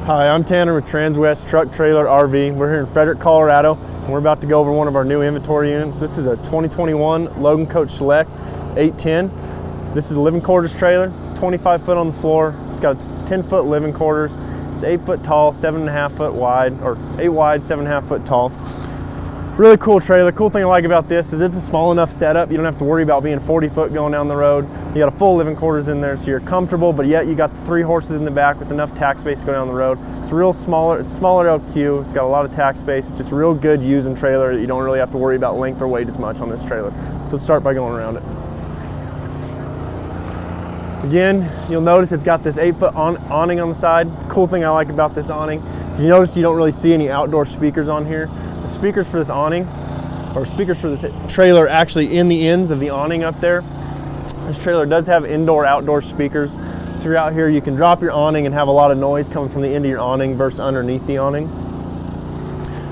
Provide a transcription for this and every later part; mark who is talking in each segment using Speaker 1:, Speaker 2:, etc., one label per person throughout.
Speaker 1: Hi, I'm Tanner with Transwest Truck Trailer RV. We're here in Frederick, Colorado, and we're about to go over one of our new inventory units. This is a 2021 Logan Coach Select 810. This is a living quarters trailer, 25 foot on the floor. It's got 10 foot living quarters. It's 8 foot tall, 7.5 foot wide, or 8 wide, 7.5 foot tall. Really cool trailer. Cool thing I like about this is it's a small enough setup. You don't have to worry about being 40 foot going down the road. You got a full living quarters in there, so you're comfortable, but yet you got the 3 horses in the back with enough tack space to go down the road. It's real smaller. It's smaller LQ. It's got a lot of tack space. It's just a real good using trailer. You don't really have to worry about length or weight as much on this trailer. So let's start by going around it. Again, you'll notice it's got this 8 foot awning on the side. The cool thing I like about this awning is you notice you don't really see any outdoor speakers on here. The speakers for this awning, or speakers for this trailer, actually in the ends of the awning up there. This trailer does have indoor outdoor speakers. So if you're out here, you can drop your awning and have a lot of noise coming from the end of your awning versus underneath the awning.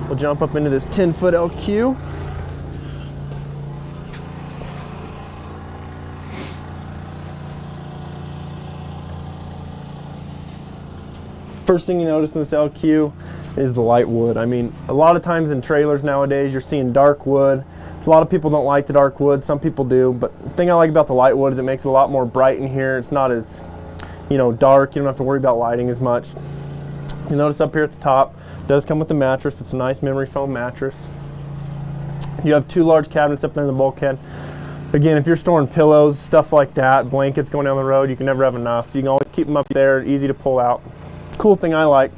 Speaker 1: We'll jump up into this 10 foot LQ. First thing you notice in this LQ is the light wood. I mean, a lot of times in trailers nowadays, you're seeing dark wood. A lot of people don't like the dark wood. Some people do, but the thing I like about the light wood is it makes it a lot more bright in here. It's not as, dark. You don't have to worry about lighting as much. You notice up here at the top, it does come with the mattress. It's a nice memory foam mattress. You have 2 large cabinets up there in the bulkhead. Again, if you're storing pillows, stuff like that, blankets going down the road, you can never have enough. You can always keep them up there, easy to pull out. Cool thing I like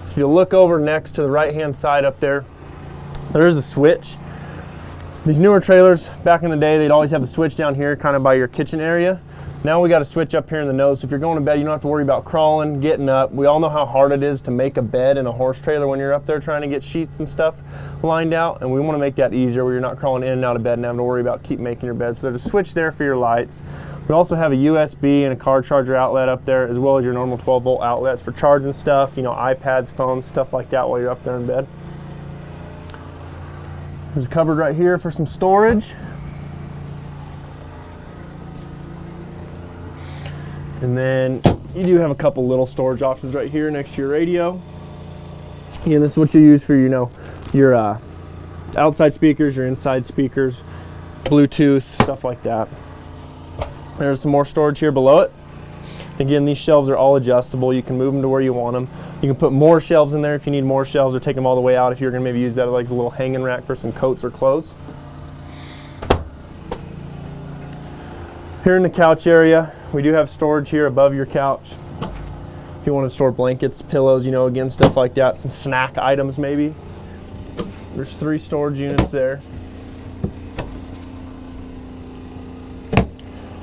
Speaker 1: is if you look over next to the right hand side up there, there is a switch. These newer trailers, back in the day, they'd always have the switch down here kind of by your kitchen area. Now we got a switch up here in the nose, so if you're going to bed, you don't have to worry about crawling, getting up. We all know how hard it is to make a bed in a horse trailer when you're up there trying to get sheets and stuff lined out, and we want to make that easier where you're not crawling in and out of bed and having to worry about keep making your bed. So there's a switch there for your lights. We also have a USB and a car charger outlet up there, as well as your normal 12 volt outlets for charging stuff, iPads, phones, stuff like that while you're up there in bed. There's a cupboard right here for some storage. And then you do have a couple little storage options right here next to your radio. Again, this is what you use for, your outside speakers, your inside speakers, Bluetooth, stuff like that. There's some more storage here below it. Again, these shelves are all adjustable. You can move them to where you want them. You can put more shelves in there if you need more shelves, or take them all the way out if you're going to maybe use that like a little hanging rack for some coats or clothes. Here in the couch area, we do have storage here above your couch. If you want to store blankets, pillows, again, stuff like that, some snack items maybe. There's 3 storage units there.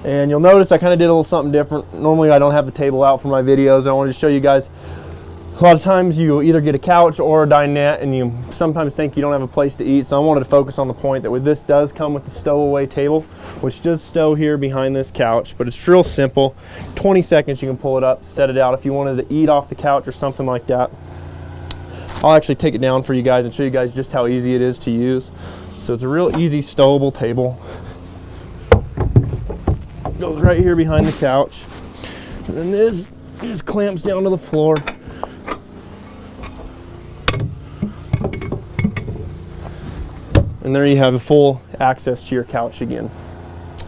Speaker 1: And you'll notice I kind of did a little something different. Normally I don't have the table out for my videos. I wanted to show you guys, a lot of times you either get a couch or a dinette and you sometimes think you don't have a place to eat. So I wanted to focus on the point that this does come with the stowaway table, which does stow here behind this couch, but it's real simple. 20 seconds you can pull it up, set it out if you wanted to eat off the couch or something like that. I'll actually take it down for you guys and show you guys just how easy it is to use. So it's a real easy stowable table. Goes right here behind the couch, and then this just clamps down to the floor. And there you have a full access to your couch again.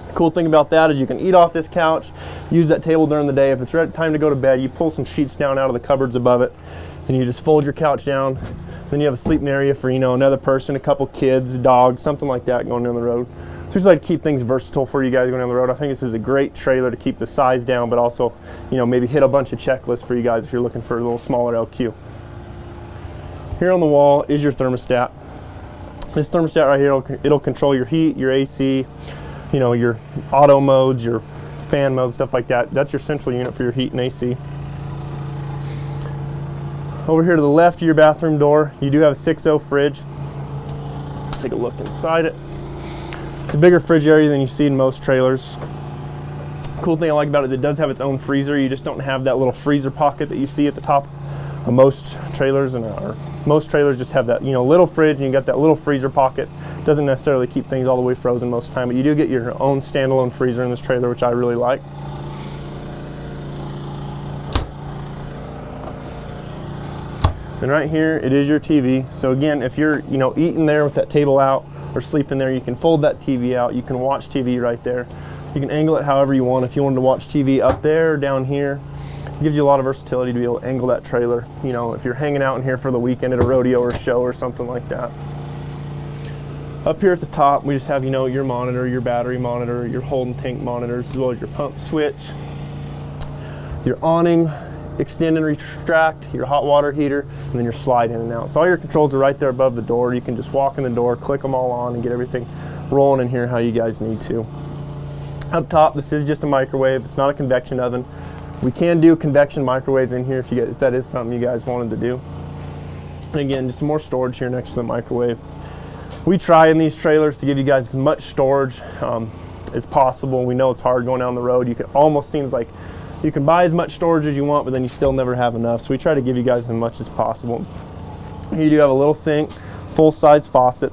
Speaker 1: The cool thing about that is you can eat off this couch, use that table during the day. If it's time to go to bed, you pull some sheets down out of the cupboards above it, and you just fold your couch down. Then you have a sleeping area for another person, a couple kids, a dog, something like that going down the road. So just like to keep things versatile for you guys going down the road. I think this is a great trailer to keep the size down, but also, maybe hit a bunch of checklists for you guys if you're looking for a little smaller LQ. Here on the wall is your thermostat. This thermostat right here, it'll control your heat, your AC, your auto modes, your fan mode, stuff like that. That's your central unit for your heat and AC. Over here to the left of your bathroom door, you do have a 6.0 fridge. Take a look inside it. It's a bigger fridge area than you see in most trailers. Cool thing I like about it does have its own freezer. You just don't have that little freezer pocket that you see at the top of most trailers, or most trailers just have that little fridge, and you got that little freezer pocket. Doesn't necessarily keep things all the way frozen most of the time, but you do get your own standalone freezer in this trailer, which I really like. And right here, it is your TV. So again, if you're, you know, eating there with that table out or sleeping there, you can fold that TV out. You can watch TV right there. You can angle it however you want. If you wanted to watch TV up there or down here, it gives you a lot of versatility to be able to angle that trailer. You know, if you're hanging out in here for the weekend at a rodeo or a show or something like that. Up here at the top, we just have, you know, your monitor, your battery monitor, your holding tank monitors, as well as your pump switch, your awning, extend and retract, your hot water heater, and then your slide in and out. So all your controls are right there above the door. You can just walk in the door, click them all on, and get everything rolling in here how you guys need to. Up top, this is just a microwave. It's not a convection oven. We can do convection microwaves in here if that is something you guys wanted to do. And again, just more storage here next to the microwave. We try in these trailers to give you guys as much storage as possible. We know it's hard going down the road. Almost seems like you can buy as much storage as you want, but then you still never have enough. So we try to give you guys as much as possible. Here you do have a little sink, full-size faucet.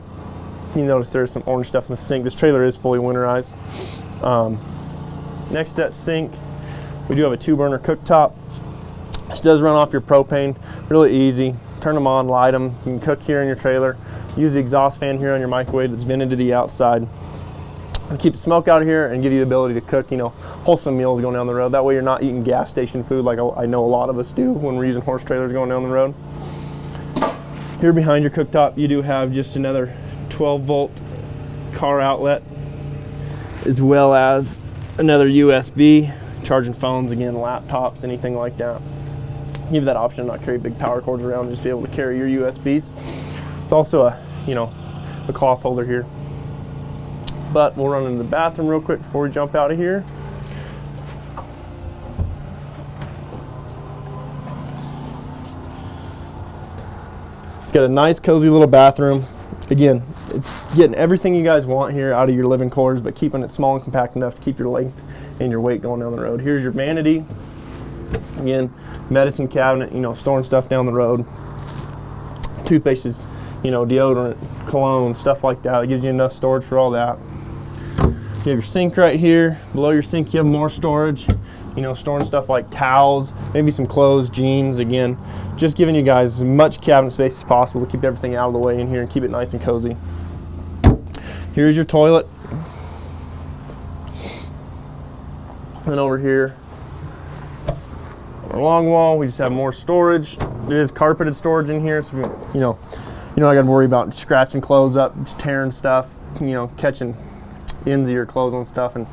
Speaker 1: You notice there's some orange stuff in the sink. This trailer is fully winterized. Next to that sink, we do have a 2-burner cooktop. This does run off your propane. Really easy. Turn them on, light them. You can cook here in your trailer. Use the exhaust fan here on your microwave that's vented to the outside. And keep the smoke out of here and give you the ability to cook, you know, wholesome meals going down the road. That way you're not eating gas station food like I know a lot of us do when we're using horse trailers going down the road. Here behind your cooktop, you do have just another 12-volt car outlet, as well as another USB, charging phones, again, laptops, anything like that. Give you that option to not carry big power cords around, just be able to carry your USBs. It's also a, you know, a cloth holder here. But we'll run into the bathroom real quick before we jump out of here. It's got a nice cozy little bathroom. Again, it's getting everything you guys want here out of your living quarters, but keeping it small and compact enough to keep your length and your weight going down the road. Here's your vanity. Again, medicine cabinet, you know, storing stuff down the road. Toothpastes, you know, deodorant, cologne, stuff like that. It gives you enough storage for all that. You have your sink right here. Below your sink, you have more storage. You know, storing stuff like towels, maybe some clothes, jeans. Again, just giving you guys as much cabinet space as possible to keep everything out of the way in here and keep it nice and cozy. Here's your toilet. And over here, on our long wall, we just have more storage. There is carpeted storage in here, so you don't got to worry about scratching clothes up, just tearing stuff, you know, catching ends of your clothes and stuff. And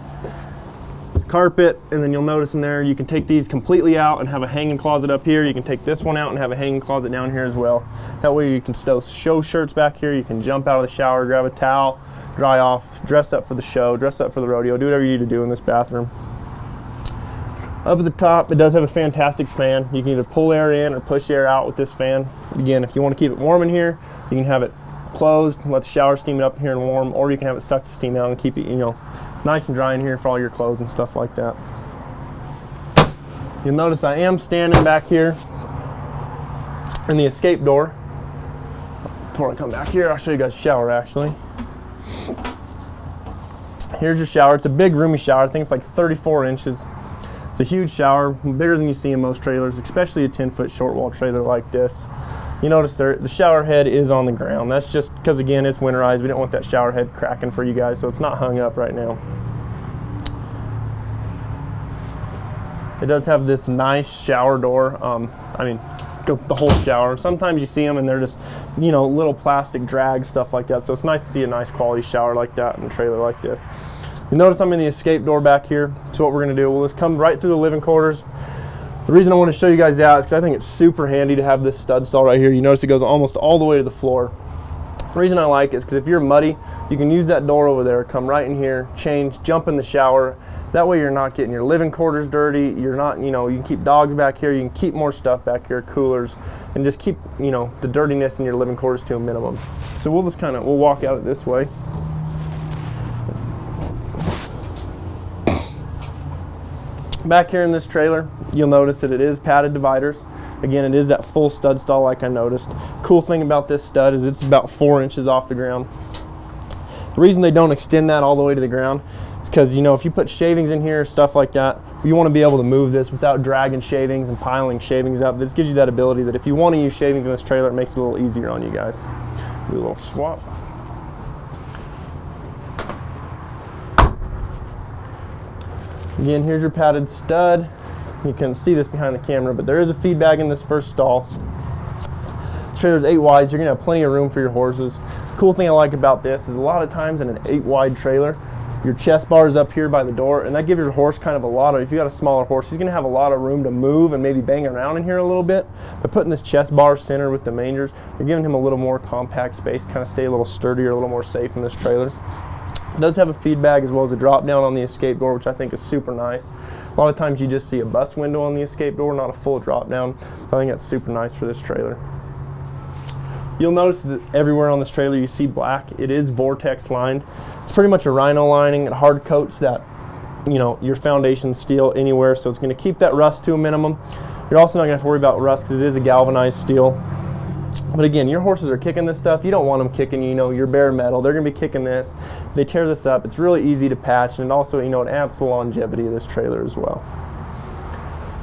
Speaker 1: carpet, and then you'll notice in there you can take these completely out and have a hanging closet up here. You can take this one out and have a hanging closet down here as well. That way you can show shirts back here. You can jump out of the shower, grab a towel, dry off, dress up for the show, dress up for the rodeo, do whatever you need to do in this bathroom. Up at the top, it does have a fantastic fan. You can either pull air in or push air out with this fan. Again, if you want to keep it warm in here, you can have it closed, let the shower steam it up here and warm, or you can have it suck the steam out and keep it, you know, nice and dry in here for all your clothes and stuff like that. You'll notice I am standing back here in the escape door. Before I come back here, I'll show you guys the shower actually. Here's your shower. It's a big roomy shower. I think it's like 34 inches. It's a huge shower, bigger than you see in most trailers, especially a 10-foot short wall trailer like this. You notice there, the shower head is on the ground. That's just because, again, it's winterized. We don't want that shower head cracking for you guys, so it's not hung up right now. It does have this nice shower door. I mean, the whole shower. Sometimes you see them and they're just, you know, little plastic drags, stuff like that. So it's nice to see a nice quality shower like that in a trailer like this. You notice I'm in the escape door back here. So what we're going to do, we'll just come right through the living quarters. The reason I want to show you guys that is because I think it's super handy to have this stud stall right here. You notice it goes almost all the way to the floor. The reason I like it is because if you're muddy, you can use that door over there, come right in here, change, jump in the shower. That way you're not getting your living quarters dirty. You're not, you know, you can keep dogs back here. You can keep more stuff back here, coolers, and just keep, you know, the dirtiness in your living quarters to a minimum. So we'll just we'll walk out it this way. Back here in this trailer, you'll notice that it is padded dividers. Again, it is that full stud stall like I noticed. Cool thing about this stud is it's about 4 inches off the ground. The reason they don't extend that all the way to the ground is because, you know, if you put shavings in here, stuff like that, you want to be able to move this without dragging shavings and piling shavings up. This gives you that ability that if you want to use shavings in this trailer, it makes it a little easier on you guys. Do a little swap. Again, here's your padded stud. You can see this behind the camera, but there is a feed bag in this first stall. This trailer's 8 wide, so you're gonna have plenty of room for your horses. Cool thing I like about this is a lot of times in an 8 wide trailer, your chest bar is up here by the door, and that gives your horse kind of a lot of, if you got a smaller horse, he's gonna have a lot of room to move and maybe bang around in here a little bit. By putting this chest bar center with the mangers, you're giving him a little more compact space, kind of stay a little sturdier, a little more safe in this trailer. It does have a feed bag as well as a drop down on the escape door, which I think is super nice. A lot of times you just see a bus window on the escape door, not a full drop down. So I think that's super nice for this trailer. You'll notice that everywhere on this trailer you see black. It is vortex lined. It's pretty much a rhino lining. It hard coats that, you know, your foundation steel anywhere, so it's going to keep that rust to a minimum. You're also not going to have to worry about rust because it is a galvanized steel. But again, your horses are kicking this stuff. You don't want them kicking, you know, your bare metal. They're going to be kicking this. They tear this up. It's really easy to patch, and also, you know, it adds to the longevity of this trailer as well.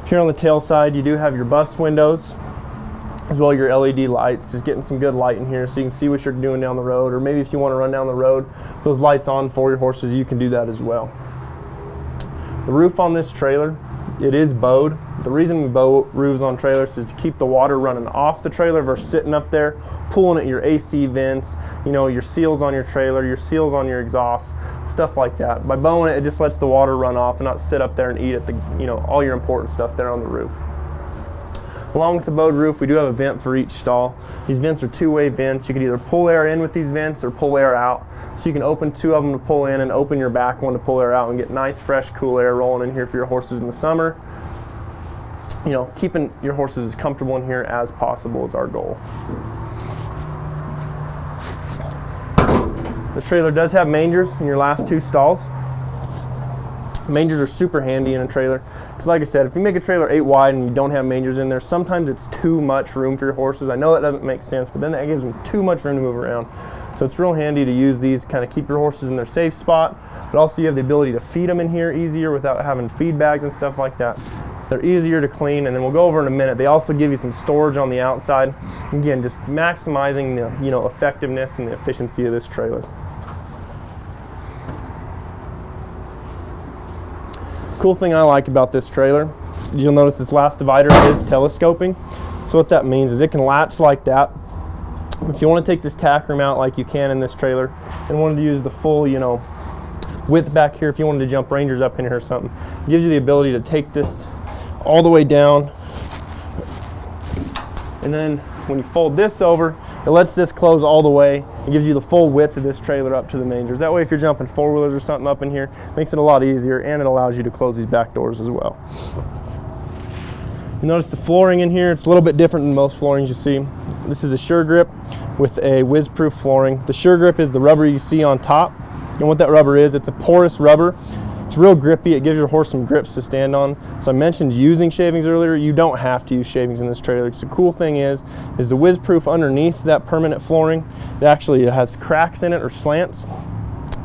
Speaker 1: Here on the tail side, you do have your bus windows, as well as your LED lights. Just getting some good light in here so you can see what you're doing down the road, or maybe if you want to run down the road, those lights on for your horses, you can do that as well. The roof on this trailer, it is bowed. The reason we bow roofs on trailers is to keep the water running off the trailer versus sitting up there, pulling at your AC vents, you know, your seals on your trailer, your seals on your exhaust, stuff like that. By bowing it, it just lets the water run off and not sit up there and eat at the, you know, all your important stuff there on the roof. Along with the bowed roof, we do have a vent for each stall. These vents are two-way vents. You can either pull air in with these vents or pull air out. So you can open 2 of them to pull in and open your back one to pull air out and get nice, fresh, cool air rolling in here for your horses in the summer. You know, keeping your horses as comfortable in here as possible is our goal. This trailer does have mangers in your last 2 stalls. Mangers are super handy in a trailer because, like I said, if you make a trailer 8 wide and you don't have mangers in there, sometimes it's too much room for your horses. I know that doesn't make sense, but then that gives them too much room to move around. So it's real handy to use these, kind of keep your horses in their safe spot, but also you have the ability to feed them in here easier without having feed bags and stuff like that. They're easier to clean, and then we'll go over in a minute. They also give you some storage on the outside. Again, just maximizing the, you know, effectiveness and the efficiency of this trailer. Cool thing I like about this trailer, you'll notice this last divider is telescoping. So what that means is it can latch like that. If you want to take this tack room out like you can in this trailer and wanted to use the full, you know, width back here, if you wanted to jump rangers up in here or something, it gives you the ability to take this all the way down, and then when you fold this over, it lets this close all the way. It gives you the full width of this trailer up to the mangers. That way if you're jumping 4-wheelers or something up in here, it makes it a lot easier, and it allows you to close these back doors as well. You notice the flooring in here, it's a little bit different than most floorings you see. This is a Sure Grip with a whiz-proof flooring. The Sure Grip is the rubber you see on top, and what that rubber is, it's a porous rubber. It's real grippy. It gives your horse some grips to stand on. So I mentioned using shavings earlier. You don't have to use shavings in this trailer. The cool thing is the whiz-proof underneath that permanent flooring. It actually has cracks in it or slants.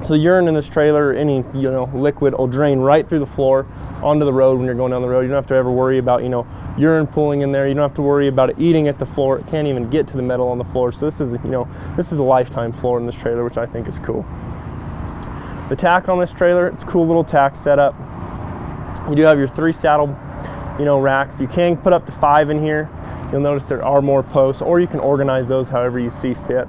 Speaker 1: So the urine in this trailer, any, you know, liquid will drain right through the floor onto the road when you're going down the road. You don't have to ever worry about, you know, urine pooling in there. You don't have to worry about it eating at the floor. It can't even get to the metal on the floor. So this is, you know, this is a lifetime floor in this trailer, which I think is cool. The tack on this trailer, it's a cool little tack setup. You do have your 3 saddle, you know, racks. You can put up to 5 in here. You'll notice there are more posts, or you can organize those however you see fit.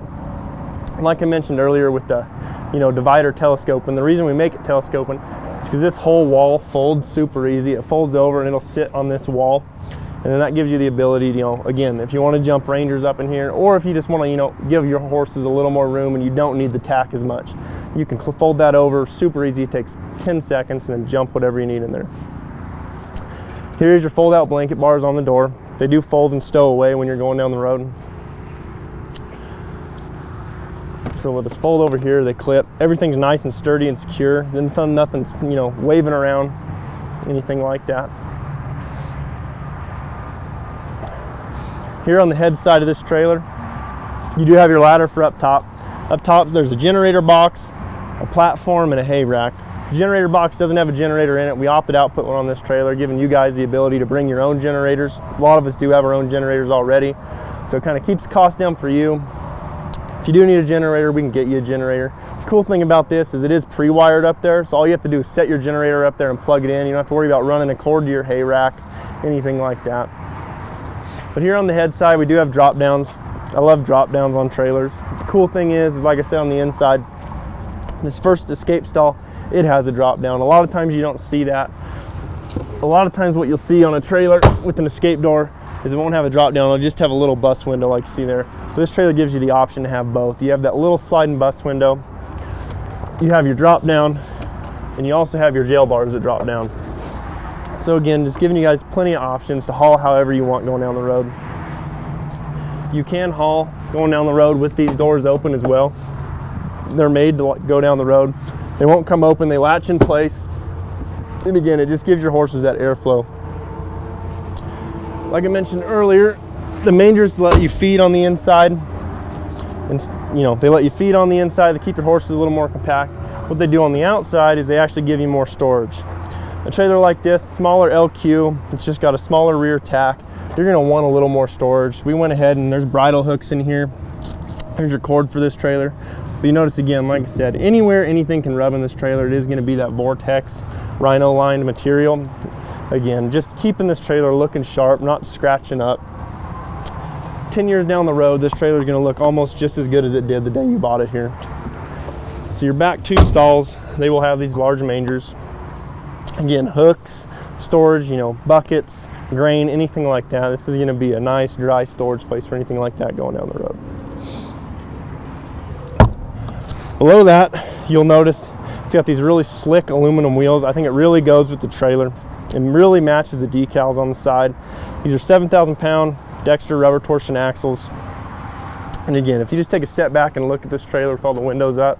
Speaker 1: And like I mentioned earlier with the, you know, divider telescope, and the reason we make it telescoping is because this whole wall folds super easy. It folds over and it'll sit on this wall. And then that gives you the ability to, you know, again, if you want to jump rangers up in here, or if you just want to, you know, give your horses a little more room and you don't need the tack as much, you can fold that over super easy. It takes 10 seconds and then jump whatever you need in there. Here's your fold out blanket bars on the door. They do fold and stow away when you're going down the road. So we'll just fold over here, they clip. Everything's nice and sturdy and secure. Then nothing's, you know, waving around, anything like that. Here on the head side of this trailer, you do have your ladder for up top. Up top, there's a generator box, a platform, and a hay rack. Generator box doesn't have a generator in it. We opted out, put one on this trailer, giving you guys the ability to bring your own generators. A lot of us do have our own generators already, so it kind of keeps the cost down for you. If you do need a generator, we can get you a generator. The cool thing about this is it is pre-wired up there, so all you have to do is set your generator up there and plug it in. You don't have to worry about running a cord to your hay rack, anything like that. But here on the head side, we do have drop downs. I love drop downs on trailers. The cool thing is like I said, on the inside, this first escape stall, it has a drop down. A lot of times you don't see that. A lot of times what you'll see on a trailer with an escape door is it won't have a drop down. It'll just have a little bus window like you see there. But this trailer gives you the option to have both. You have that little sliding bus window, you have your drop down, and you also have your jail bars that drop down. So again, just giving you guys plenty of options to haul however you want going down the road. You can haul going down the road with these doors open as well. They're made to go down the road. They won't come open, they latch in place. And again, it just gives your horses that airflow. Like I mentioned earlier, the mangers let you feed on the inside. And they let you feed on the inside to keep your horses a little more compact. What they do on the outside is they actually give you more storage. A trailer like this, smaller LQ, it's just got a smaller rear tack. You're gonna want a little more storage. We went ahead and there's bridle hooks in here. Here's your cord for this trailer. But you notice again, like I said, anywhere anything can rub in this trailer, it is gonna be that Vortex rhino lined material. Again, just keeping this trailer looking sharp, not scratching up. 10 years down the road, this trailer is gonna look almost just as good as it did the day you bought it here. So your back two stalls, they will have these large mangers. Again, hooks, storage, buckets, grain, anything like that. This is gonna be a nice dry storage place for anything like that going down the road. Below that, you'll notice it's got these really slick aluminum wheels. I think it really goes with the trailer and really matches the decals on the side. These are 7,000-pound Dexter rubber torsion axles. And again, if you just take a step back and look at this trailer with all the windows up,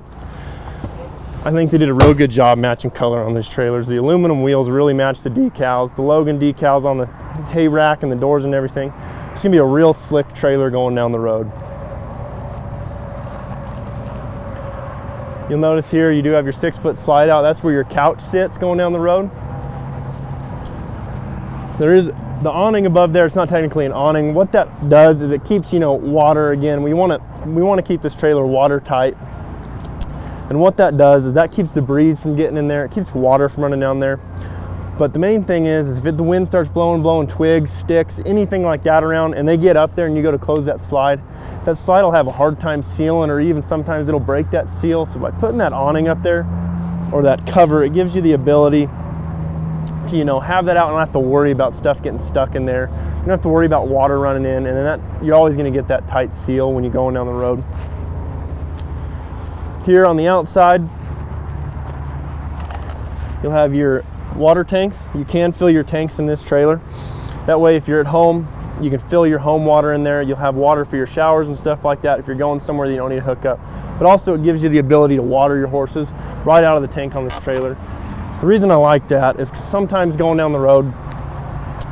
Speaker 1: I think they did a real good job matching color on these trailers. The aluminum wheels really match the decals, the Logan decals on the hay rack and the doors and everything. It's gonna be a real slick trailer going down the road. You'll notice here you do have your 6-foot slide out. That's where your couch sits going down the road. There is the awning above there. It's not technically an awning. What that does is it keeps water. Again, we want to keep this trailer watertight. And what that does is that keeps the breeze from getting in there. It keeps water from running down there. But the main thing is if the wind starts blowing twigs, sticks, anything like that around, and they get up there and you go to close that slide will have a hard time sealing, or even sometimes it'll break that seal. So by putting that awning up there, or that cover, it gives you the ability to have that out and not have to worry about stuff getting stuck in there. You don't have to worry about water running in, and then you're always going to get that tight seal when you're going down the road. Here on the outside, you'll have your water tanks. You can fill your tanks in this trailer. That way, if you're at home, you can fill your home water in there. You'll have water for your showers and stuff like that if you're going somewhere that you don't need to hook up. But also it gives you the ability to water your horses right out of the tank on this trailer. The reason I like that is 'cause sometimes going down the road,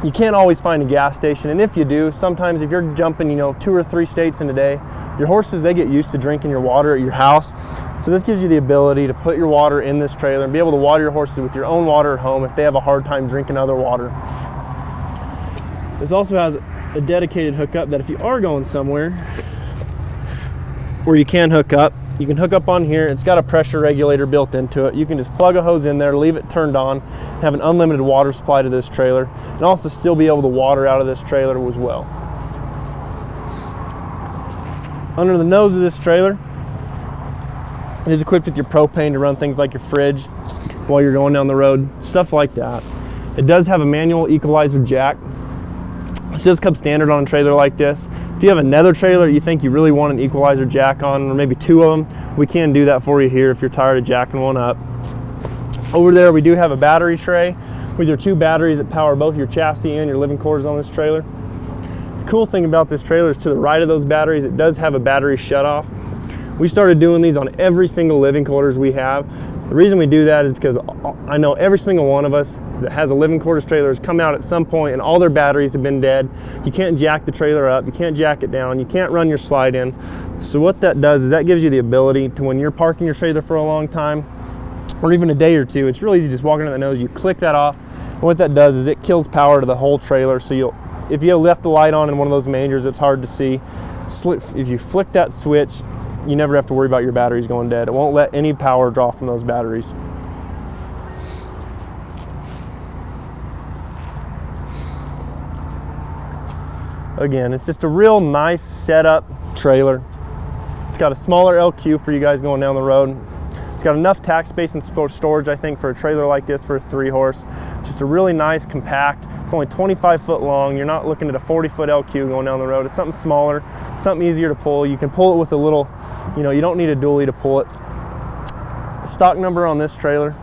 Speaker 1: you can't always find a gas station. And if you do, sometimes if you're jumping 2 or 3 states in a day, your horses, they get used to drinking your water at your house. So this gives you the ability to put your water in this trailer and be able to water your horses with your own water at home if they have a hard time drinking other water. This also has a dedicated hookup that if you are going somewhere where you can hook up, you can hook up on here. It's got a pressure regulator built into it. You can just plug a hose in there, leave it turned on, and have an unlimited water supply to this trailer, and also still be able to water out of this trailer as well. Under the nose of this trailer, it is equipped with your propane to run things like your fridge while you're going down the road, stuff like that. It does have a manual equalizer jack. It does come standard on a trailer like this. If you have another trailer you think you really want an equalizer jack on, or maybe 2 of them, we can do that for you here if you're tired of jacking one up. Over there we do have a battery tray with your 2 batteries that power both your chassis and your living quarters on this trailer. The cool thing about this trailer is to the right of those batteries, it does have a battery shutoff. We started doing these on every single living quarters we have. The reason we do that is because I know every single one of us that has a living quarters trailer has come out at some point and all their batteries have been dead. You can't jack the trailer up, you can't jack it down, you can't run your slide in. So what that does is that gives you the ability to, when you're parking your trailer for a long time, or even a day or two. It's really easy, just walking to the nose, you click that off, and what that does is it kills power to the whole trailer. So if you left the light on in one of those mangers, it's hard to see. If you flick that switch, you never have to worry about your batteries going dead. It won't let any power draw from those batteries. Again, it's just a real nice setup trailer. It's got a smaller LQ for you guys going down the road. It's got enough tack space and storage, I think, for a trailer like this for a 3-horse. Just a really nice, compact. It's only 25 foot long. You're not looking at a 40-foot LQ going down the road. It's something smaller, something easier to pull. You can pull it with a little, you don't need a dually to pull it. Stock number on this trailer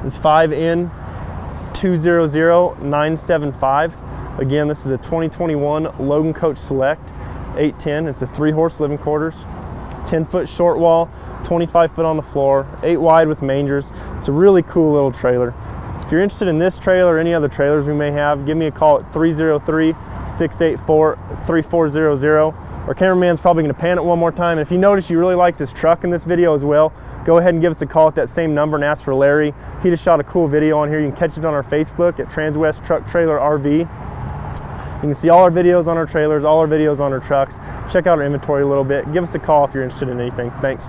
Speaker 1: is 5N200975. Again, this is a 2021 Logan Coach Select 810. It's a 3-horse living quarters, 10-foot short wall, 25 foot on the floor, 8 wide with mangers. It's a really cool little trailer. If you're interested in this trailer or any other trailers we may have, give me a call at 303-684-3400. Our cameraman's probably going to pan it one more time. And if you notice you really like this truck in this video as well, go ahead and give us a call at that same number and ask for Larry. He just shot a cool video on here. You can catch it on our Facebook at Transwest Truck Trailer RV. You can see all our videos on our trailers, all our videos on our trucks. Check out our inventory a little bit. Give us a call if you're interested in anything. Thanks.